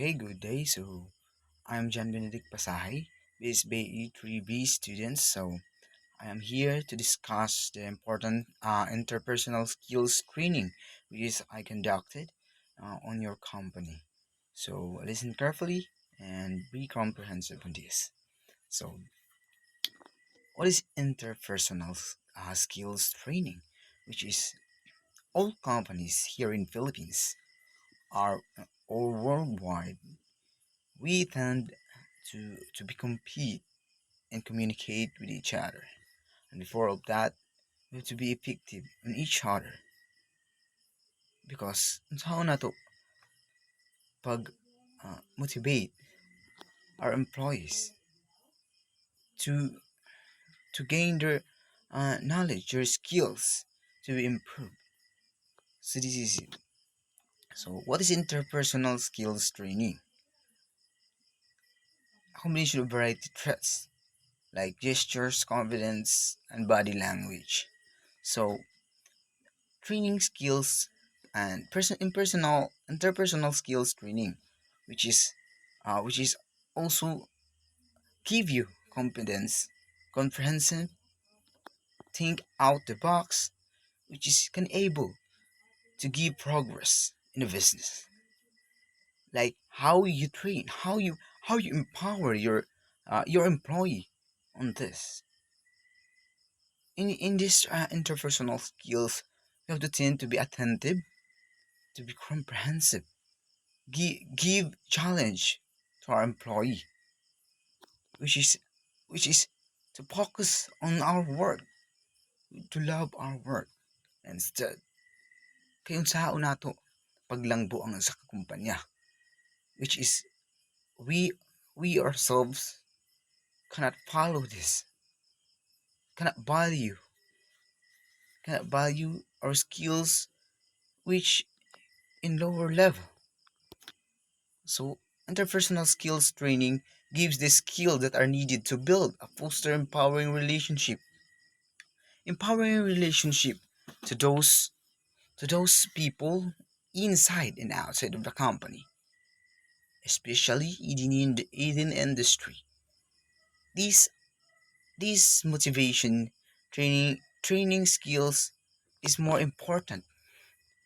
Okay, good day. I'm John Benedict Pasahay, BSBE 3B student. I am here to discuss the important interpersonal skills training which I conducted on your company. So, listen carefully and be comprehensive on this. So, what is interpersonal skills training? Which is all companies here in Philippines are or worldwide. We tend to be compete and communicate with each other. And before all that, we have to be effective on each other. Because unsaon na to pag motivate our employees to to gain their knowledge, their skills to be improved. So this is it. So what is interpersonal skills training? A combination of variety traits like gestures, confidence, and body language. So training skills and impersonal interpersonal skills training, which is also give you confidence, comprehensive, think out the box, which is can able to give progress in a business. Like how you train, how you empower your employee on this. In this interpersonal skills, you have to tend to be attentive, to be comprehensive, give challenge to our employee, which is which is to focus on our work, to love our work. Instead, kayong sao nato paglangbo ang sa kumpanya, which is we we ourselves cannot follow this, cannot value, cannot value our skills which in lower level. So interpersonal skills training gives the skills that are needed to build a foster empowering relationship to those people inside and outside of the company, especially in the industry. These these motivation training skills is more important.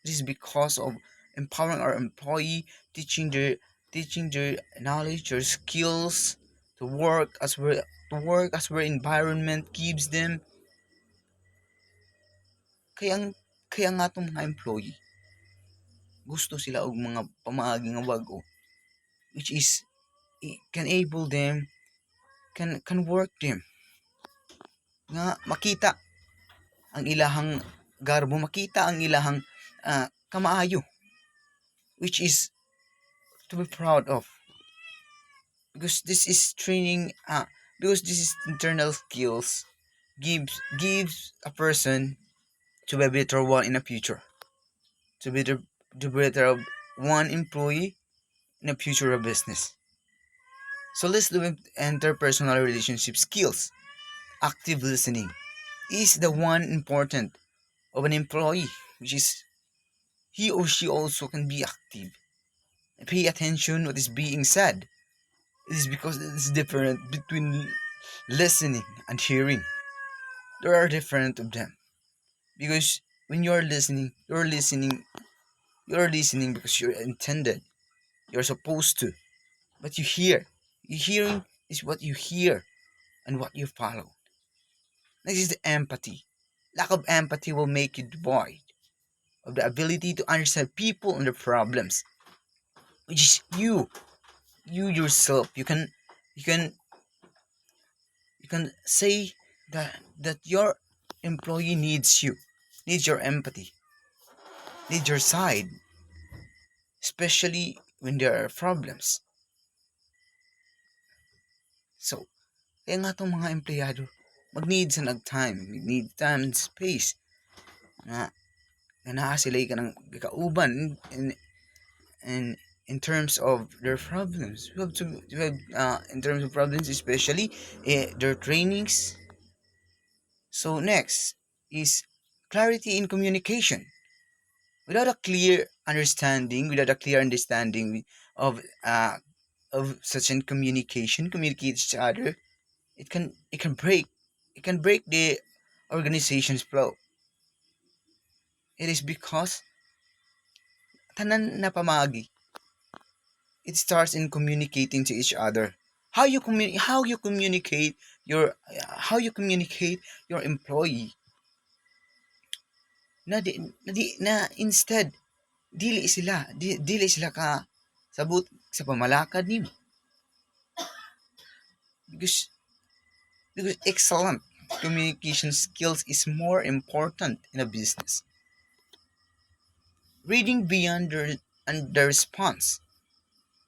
This is because of empowering our employee, teaching their knowledge, their skills to work as where environment gives them. Kaya kaya nga tong mga employee gusto sila og mga pamaagi nga bag-o, which is can able them, can work them nga makita ang ilahang garbo, makita ang ilahang kamaayo, which is to be proud of, because this is training, because this is internal skills gives a person to be a better one in the future, to be the better one employee in the future of business. So let's do interpersonal relationship skills. Active listening is the one important of an employee, which is he or she also can be active. Pay attention what is being said. It is because it is different between listening and hearing. There are different of them. Because when you're listening because you're intended. You're supposed to. But you hear. Hearing is what you hear and what you follow. Next is the empathy. Lack of empathy will make you devoid of the ability to understand people and their problems, which is you yourself. You can say that your employee needs you, needs your empathy, needs your side, especially when there are problems. So, kaya nga itong mga empleyado, mag-need sa nag-time, mag-need time and space na naa sila ka ng kauban in in terms of their problems. We have in terms of problems, especially their trainings. So next is clarity in communication. Without a clear understanding of such an communicate each other, it can break the organization's flow. It is because tanan na pamagi, it starts in communicating to each other. How you communicate your how you communicate your employee na instead dili sila ka sabot sa pamalakad nimo, because excellent communication skills is more important in a business. Reading beyond the response,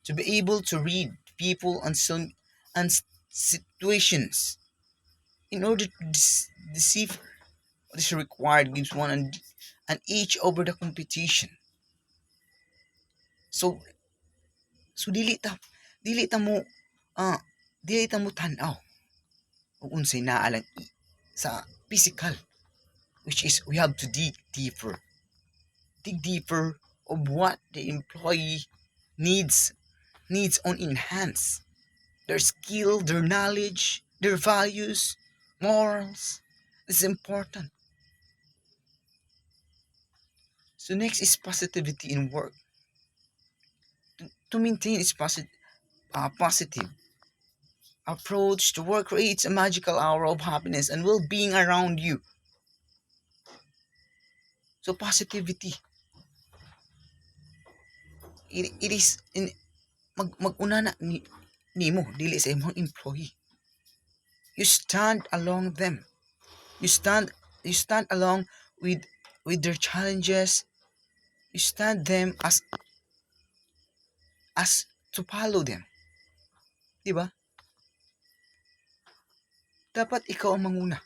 to be able to read people and some and situations in order to deceive what is required, gives one an edge over the competition. So so dili ta mo ah dili ta mo tan-aw kung unsay naa lang sa physical, which is we have to dig deeper of what the employee needs on enhance their skill, their knowledge, their values, morals. This is important. So next is positivity in work. To maintain its positive approach to work creates a magical aura of happiness and well-being around you. So positivity, it is in maguna na nimo dili sa imong employee. You stand along them. You stand along with their challenges. You stand them as to follow them. Di ba? Dapat ikaw ang manguna.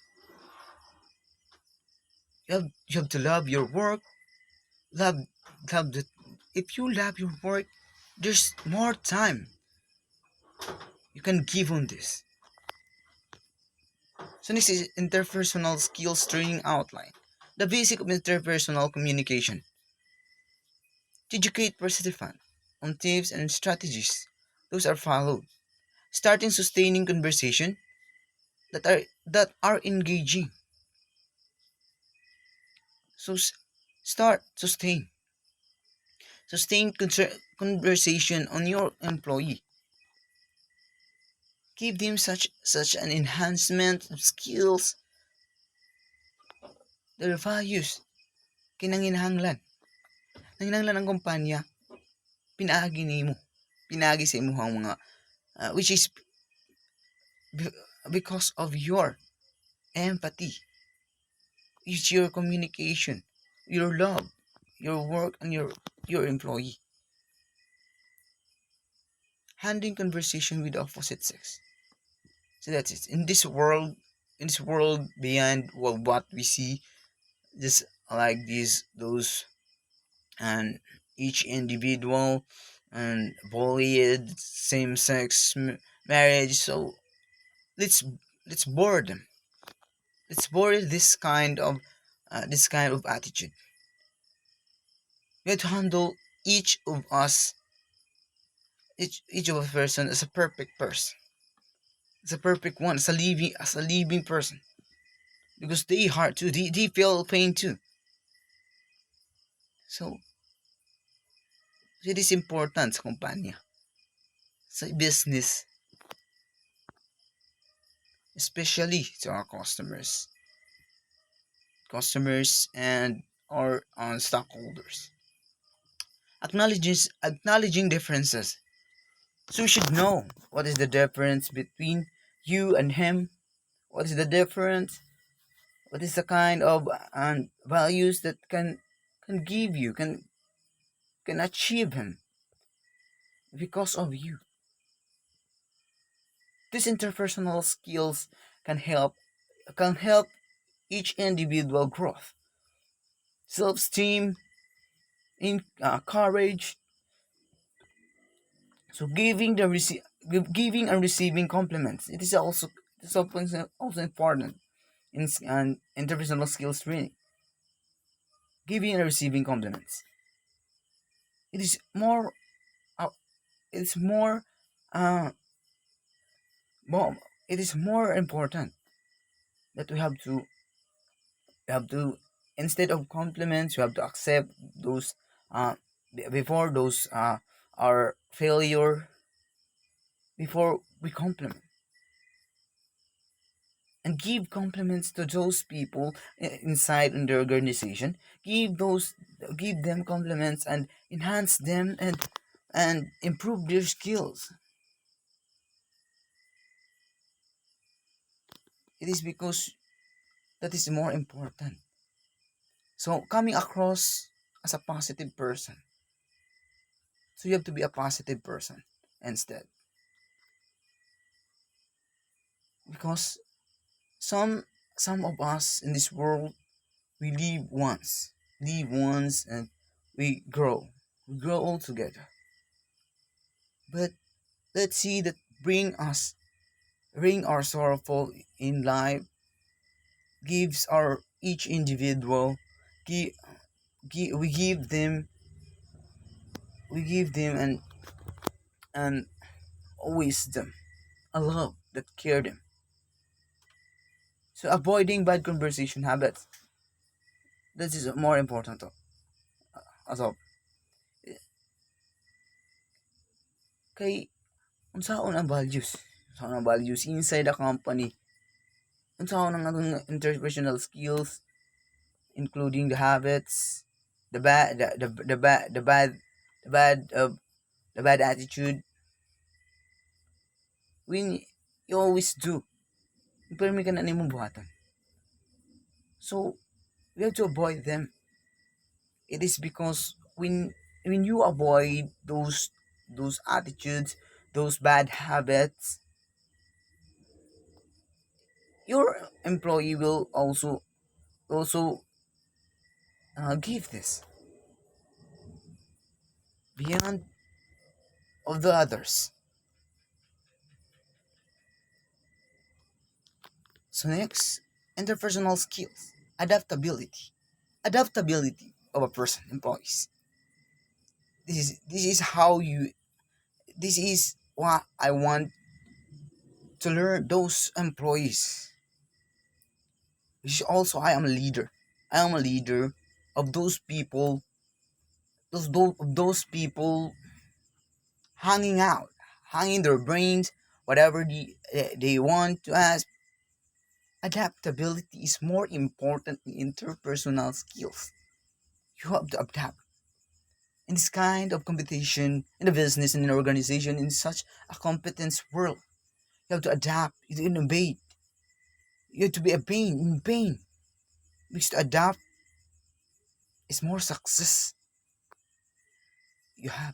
You have to love your work. Love the if you love your work, there's more time you can give on this. So this is interpersonal skills training outline. The basic of interpersonal communication. To educate participants on tips and strategies. Those are followed. Starting sustaining conversation that are engaging. So start sustain conversation on your employee. Give them such an enhancement of skills, their values. Kinanginahanglan. Nanginahanglan ang kumpanya, pinaagi nimo. Pinaagi sa imo ang mga, which is because of your empathy, it's your communication, your love, your work, and your employee. Handling conversation with the opposite sex. So that's it. In this world beyond what we see, just like those, and each individual and bullied, same-sex marriage. So let's let's board them. Let's board this kind of attitude. We have to handle each of us, each of a person as a perfect person, as a perfect one, as a living person, because they hurt too, they feel pain too. So it is important sa kumpanya, sa business, especially to our customers and our stockholders. Acknowledging differences. So we should know what is the difference between you and him. What is the difference? What is the kind of values that can give you, can achieve him because of you. These interpersonal skills can help each individual growth, self-esteem, in courage. So giving and receiving compliments. It is also important in interpersonal skills training. Giving and receiving compliments. It is more. Uh, it's more. Uh, more. It is more important that we have to instead of compliments, you have to accept those before those are failure, before we compliment and give compliments to those people inside in the organization. Give them compliments and enhance them and improve their skills. It is because that is more important. So coming across as a positive person, so you have to be a positive person instead, because some some of us in this world, we live once and we grow all together. But let's see that bring our sorrowful in life, gives our each individual, give, we give them and a wisdom, a love that care them. So avoiding bad conversation habits, this is more important as of kay unsaon ang values, unsaon ang values inside the company, unsaon ang atong interpersonal skills, including the habits, the bad the bad the bad the bad the bad attitude. When you always do, permi ka na nimong buhatan. So we have to avoid them. It is because when you avoid those attitudes, those bad habits, your employee will also give this beyond of the others. So next, interpersonal skills, adaptability of a person, employees. This is what I want to learn those employees. Which is also I am a leader. I am a leader of those people, those people hanging out, hanging their brains, whatever they want to ask. Adaptability is more important in interpersonal skills. You have to adapt in this kind of competition in the business and in organization in such a competence world. You have to adapt, you have to innovate, you have to be a pain in pain. Because to adapt is more success. You have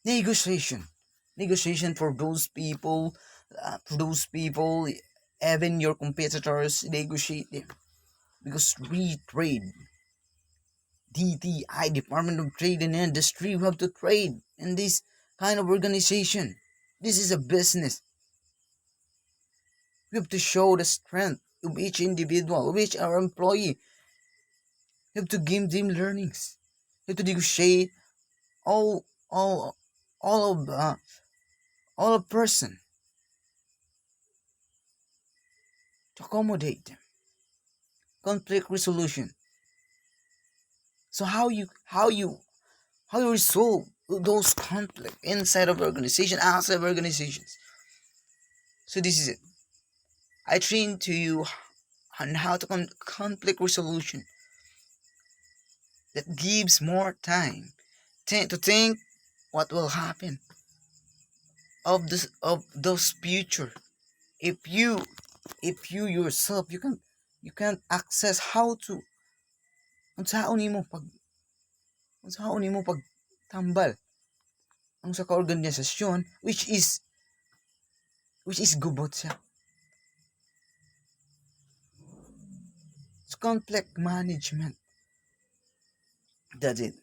negotiation, negotiation for those people, even your competitors, negotiate them. Because we trade, DTI, Department of Trade and Industry, we have to trade in this kind of organization. This is a business. We have to show the strength of each individual, of each our employee. You have to give them learnings. You have to negotiate all all all of person to accommodate them. Conflict resolution. So how you resolve those conflict inside of the organization, outside of organizations. So this is it. I train to you on how to conflict resolution that gives more time to think what will happen of those future. If you yourself you can't access how to unsaon nimo pag tambal ang sa ka organisasyon, which is gubot siya. It's conflict management. That's it.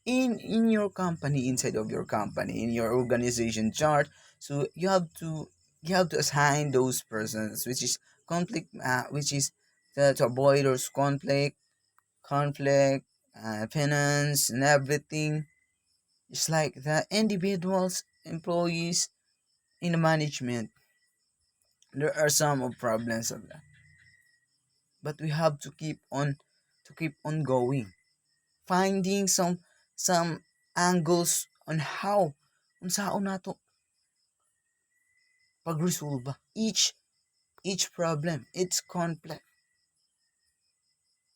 In your company, inside of your company, in your organization chart, so you have to assign those persons, which is conflict, which is to avoid those conflict, finance and everything. It's like the individuals, employees in the management. There are some of problems of that, but we have to keep on going, finding some angles on how unsaon nato pagresolba each problem. It's complex,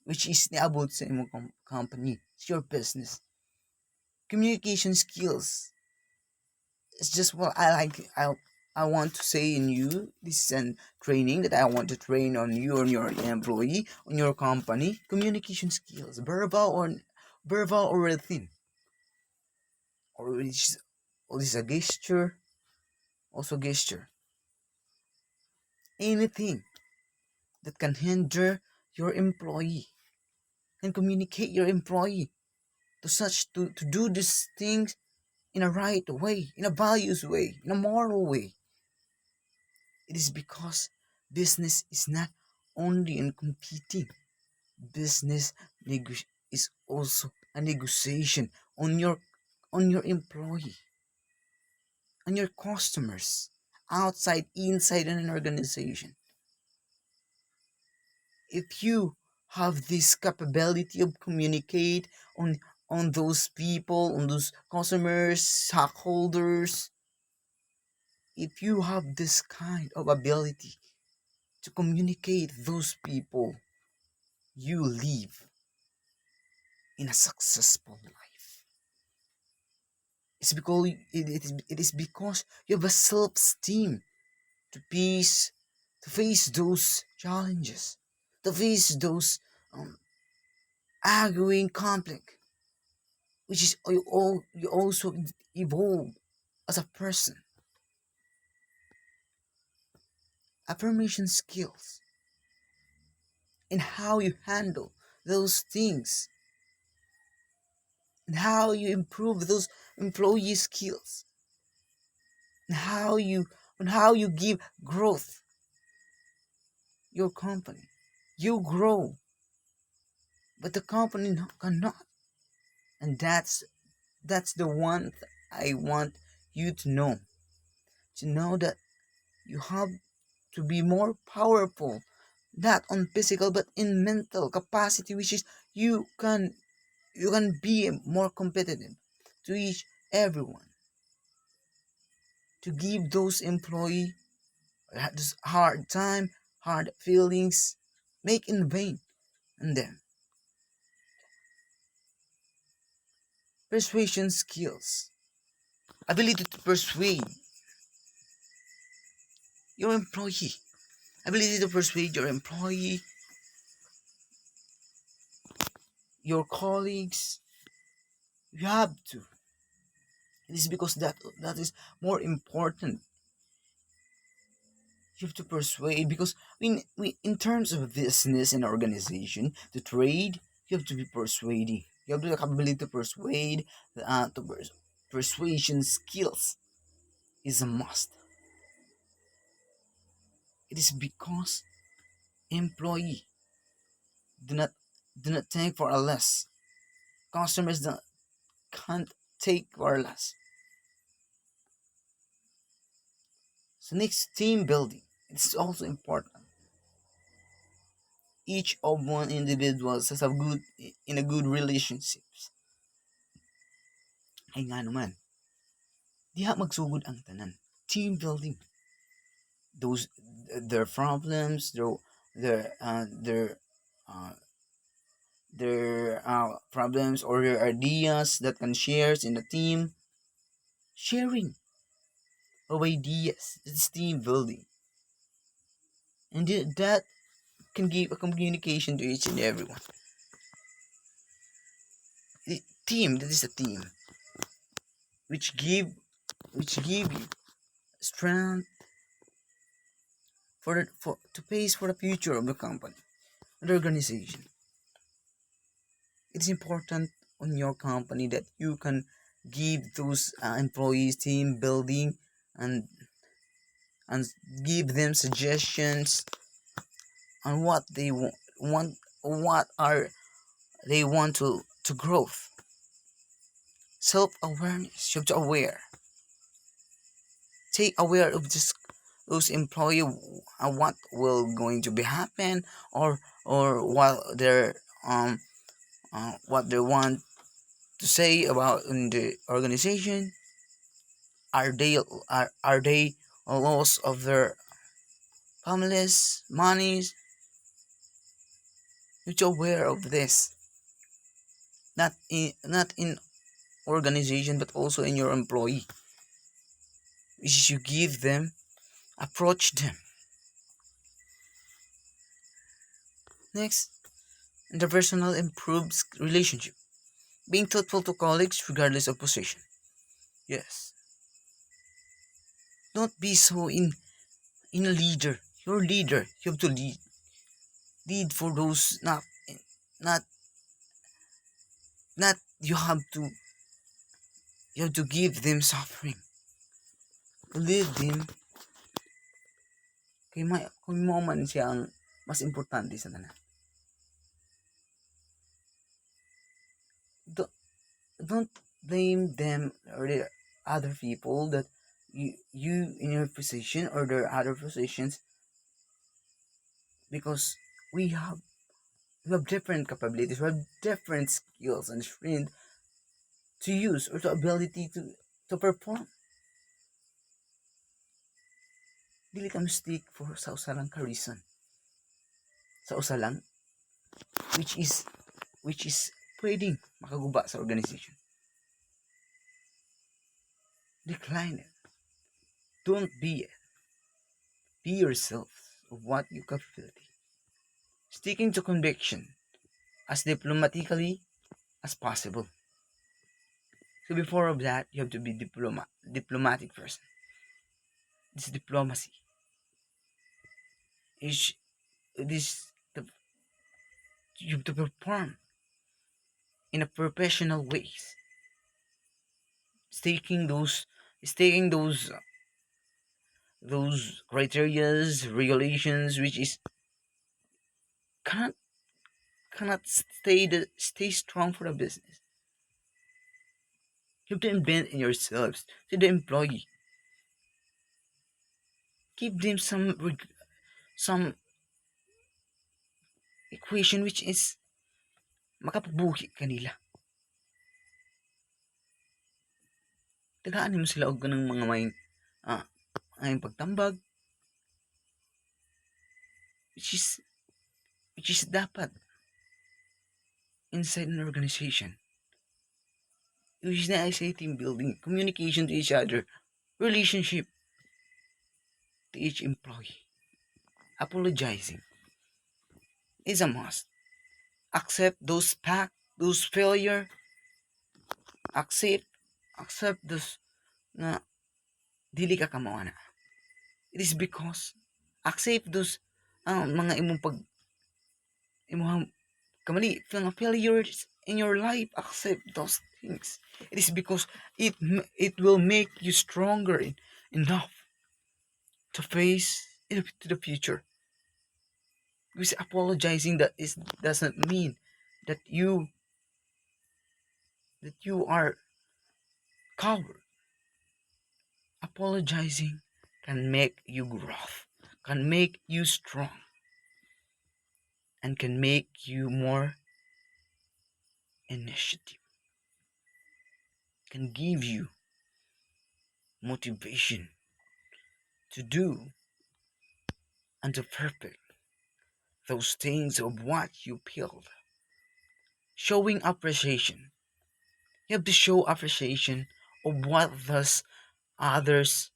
which is niabot sa imong company. It's your business. Communication skills. It's just what I want to say in you. This is an training that I want to train on you, on your employee, on your company. Communication skills, verbal or written, or is a gesture, also gesture. Anything that can hinder your employee and communicate your employee to do these things in a right way, in a values way, in a moral way. It is because business is not only in competing. Business is also a negotiation on your employee, on your customers, outside, inside an organization. If you have this capability of communicate on those people, on those customers, stockholders, if you have this kind of ability to communicate those people, you live in a successful life. It is because you have a self-esteem to face those challenges, to face those um, arguing conflict, which is you also evolve as a person. Affirmation skills and how you handle those things and how you improve those employee skills and how you give growth your company. You grow, but the company cannot. And that's the one I want you to know that you have to be more powerful, not on physical but in mental capacity, which is you can be more competitive to each everyone, to give those employee this hard time, hard feelings, make in vain and them. Persuasion skills, ability to persuade your employee, ability to persuade your employee, your colleagues. You have to. It is because that is more important. You have to persuade because in terms of business and organization, the trade, you have to be persuading. You have the ability to persuade. Persuasion skills is a must. It is because employee do not think for a less. Customers can't take for less. So next, team building. It's also important. Each of one individuals has a good in a good relationships. Ay nga naman, diha magsugod ang tanan. Team building. Those their problems, uh, their problems or their ideas that can shares in the team. Sharing of ideas. It's team building. And that can give a communication to each and everyone. Team, that is a team which give you strength for to face for the future of the company and the organization. It's important on your company that you can give those employees team building and and give them suggestions on what they want what are they want to growth. self-awareness. You have to aware. Take aware of this those employee, what will going to be happen, or what they want to say about in the organization. Are they a loss of their families, monies? You have to aware of this, not in organization but also in your employee, which is you give them, approach them. Next, interpersonal improves relationship. Being thoughtful to colleagues regardless of position. Yes. Don't be so in a leader. You're a leader. You have to lead. Lead for those, not not you have to give them suffering. Lead them kay mao man siya ang mas importante sa tanan. Don't, don't blame them or the other people that you in your position or their other positions, because we have we have different capabilities, we have different skills and strength to use or the ability to perform. Dili ka mistake for sa usa lang ka reason. Sa usa lang, which is which is pwedeng makaguba sa organization. Decline it. Don't be it. Be yourself of what you capability. Sticking to conviction as diplomatically as possible. So before of that, you have to be diplomatic person. This diplomacy is this the, you have to perform in a professional ways. Staking those staking those criterias, regulations, which is cannot cannot stay strong for the business. You have to invent in yourselves to the employee. Give them some equation which is makapabuhi kanila. Tagaan mo sila og ganang mga ah, may pagtambag, which is dapat inside an organization. Which is na sa team building, communication to each other, relationship to each employee. Apologizing is a must. Accept those those failure. Accept those na dili ka kamawana. It is because accept those mga imong kamali mga failures in your life. Accept those things. It is because it will make you stronger enough to face to the future. Because apologizing that is doesn't mean that you are coward. Apologizing can make you grow, can make you strong, and can make you more initiative, can give you motivation to do and to perfect those things of what you build. Showing appreciation. You have to show appreciation of what those others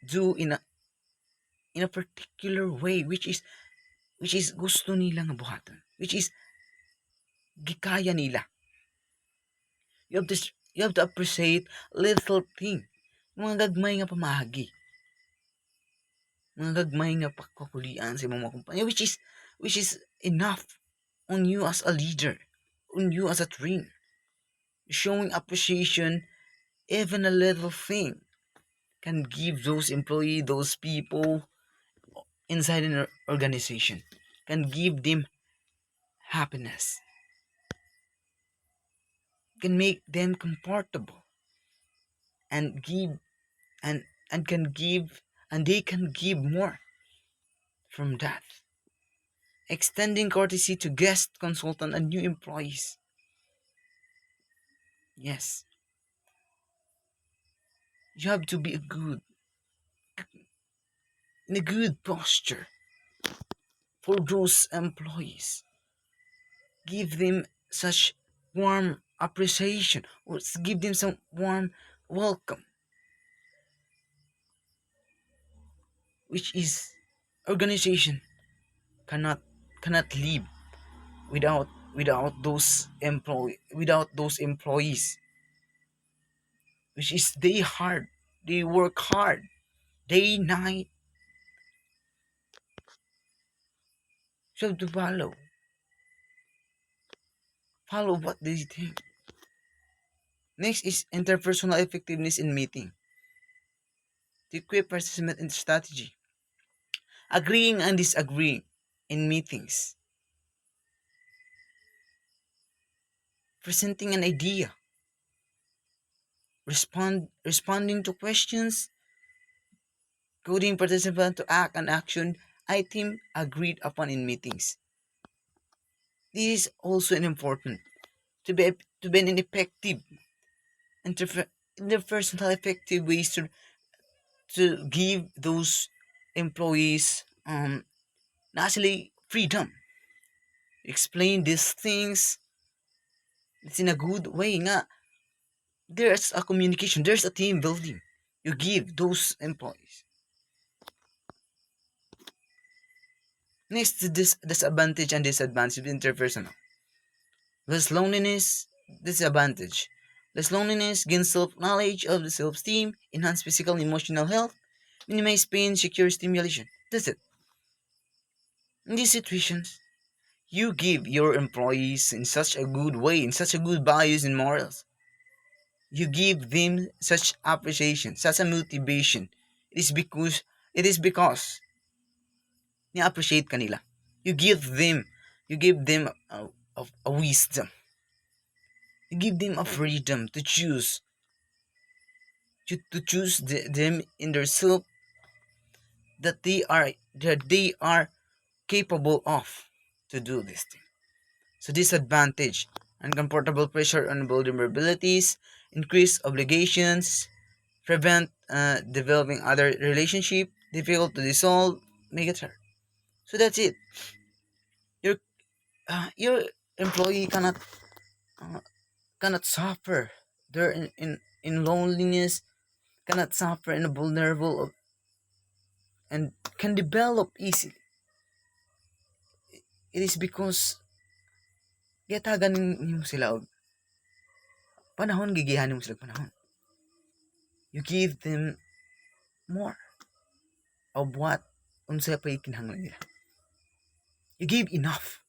do in a particular way, which is gusto nila nga buhaton, which is gikaya nila. You have to appreciate little thing, mga gagmay nga pamahagi, mga gagmay nga pagkakulian sa mga kumpanya, which is enough on you as a leader, on you as a trainer. Showing appreciation, even a little thing can give those employee, those people inside an organization, can give them happiness. can make them comfortable and give and and can give and they can give more from that. Extending courtesy to guest consultant and new employees. Yes, you have to be in a good posture for those employees. Give them such warm appreciation or give them some warm welcome, which is organization cannot live without those employees, which is they work hard day night. So to follow what they think. Next is interpersonal effectiveness in meeting. To equip participant in strategy. Agreeing and disagreeing in meetings. Presenting an idea. Responding to questions. Coding participant to act on action item agreed upon in meetings. This is also an important to be an effective interpersonal effective ways to give those employees naturally freedom. Explain these things. It's in a good way nga. There's a communication. There's a team building. You give those employees. Next, this disadvantage and disadvantage of interpersonal. Less loneliness, disadvantage. Less loneliness, gain self-knowledge of the self-esteem, enhance physical and emotional health, minimize pain, secure stimulation. That's it. In these situations, you give your employees in such a good way, in such a good values and morals. You give them such appreciation, such a motivation. It is because ni-appreciate kanila. You give them, you give them a wisdom. You give them a freedom to choose, to choose them in their self that they are capable of to do this thing. So disadvantage, uncomfortable pressure on vulnerabilities, increased obligations, prevent developing other relationship, difficult to dissolve, make it hard. So that's it. Your your employee uh, cannot suffer. They're in loneliness, cannot suffer in a vulnerable and can develop easily. It is because gatagan nimo sila og panahon, gigihanin mo sila og panahon. You give them more of what unsa pa kinahanglan nila. You give enough.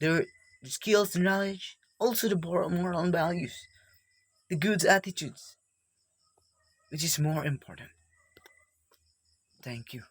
Their skills and knowledge, also the moral and values, the good attitudes, which is more important. Thank you.